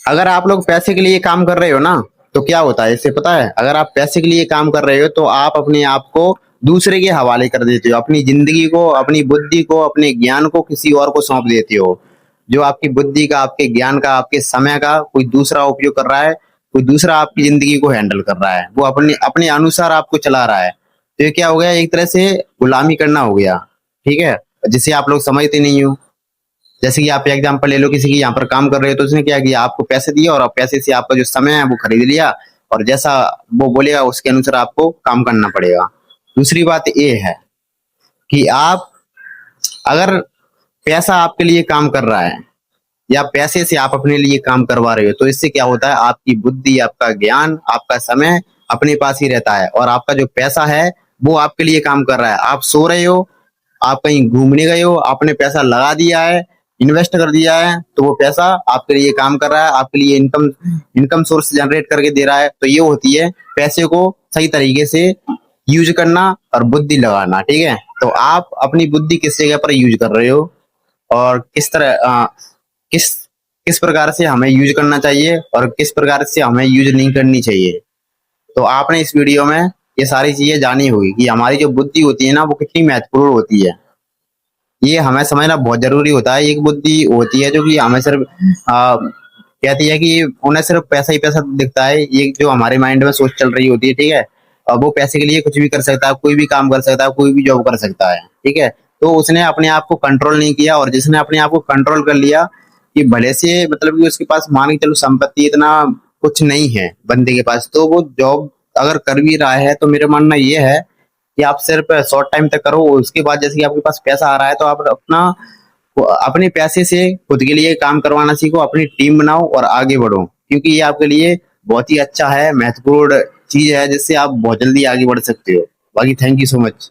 अगर आप लोग पैसे के लिए काम कर रहे हो ना, तो क्या होता है इससे पता है? अगर आप पैसे के लिए काम कर रहे हो तो आप अपने आप को दूसरे के हवाले कर देते हो, अपनी जिंदगी को, अपनी बुद्धि को, अपने ज्ञान को किसी और को सौंप देते हो। जो आपकी बुद्धि का, आपके ज्ञान का, आपके समय का कोई दूसरा उपयोग कर रहा है, कोई दूसरा आपकी जिंदगी को हैंडल कर रहा है, वो अपने अपने अनुसार आपको चला रहा है। तो ये क्या हो गया? एक तरह से गुलामी करना हो गया। ठीक है, जिसे आप लोग समझते नहीं हो। जैसे कि आप एग्जांपल ले लो, किसी की यहाँ पर काम कर रहे हो तो उसने क्या किया, आपको पैसे दिए और आप पैसे से आपका जो समय है वो खरीद लिया, और जैसा वो बोलेगा उसके अनुसार आपको काम करना पड़ेगा। दूसरी बात ये है कि आप, अगर पैसा आपके लिए काम कर रहा है या पैसे से आप अपने लिए काम करवा रहे हो, तो इससे क्या होता है, आपकी बुद्धि, आपका ज्ञान, आपका समय अपने पास ही रहता है, और आपका जो पैसा है वो आपके लिए काम कर रहा है। आप सो रहे हो, आप कहीं घूमने गए हो, आपने पैसा लगा दिया है, इन्वेस्ट कर दिया है, तो वो पैसा आपके लिए काम कर रहा है, आपके लिए इनकम इनकम सोर्स जनरेट करके दे रहा है। तो ये होती है पैसे को सही तरीके से यूज करना और बुद्धि लगाना। ठीक है, तो आप अपनी बुद्धि किस जगह पर यूज कर रहे हो, और किस तरह किस किस प्रकार से हमें यूज करना चाहिए और किस प्रकार से हमें यूज नहीं करनी चाहिए। तो आपने इस वीडियो में ये सारी चीजें जानी होगी कि हमारी जो बुद्धि होती है ना, वो कितनी महत्वपूर्ण होती है। ये हमें समझना बहुत जरूरी होता है। एक बुद्धि होती है जो कि हमें सिर्फ कहती है कि उन्हें सिर्फ पैसा ही पैसा दिखता है। ये जो हमारे माइंड में सोच चल रही होती है, ठीक है, और वो पैसे के लिए कुछ भी कर सकता है, कोई भी काम कर सकता है, कोई भी जॉब कर सकता है। ठीक है, तो उसने अपने आप को कंट्रोल नहीं किया, और जिसने अपने आप को कंट्रोल कर लिया कि भले से मतलब कि उसके पास मान के चलो संपत्ति इतना कुछ नहीं है बंदे के पास, तो वो जॉब अगर कर भी रहा है तो मेरा मानना ये है कि आप सिर्फ शॉर्ट टाइम तक करो। उसके बाद जैसे कि आपके पास पैसा आ रहा है तो आप अपना अपने पैसे से खुद के लिए काम करवाना सीखो, अपनी टीम बनाओ और आगे बढ़ो, क्योंकि ये आपके लिए बहुत ही अच्छा है, महत्वपूर्ण चीज है, जिससे आप बहुत जल्दी आगे बढ़ सकते हो। बाकी थैंक यू सो मच।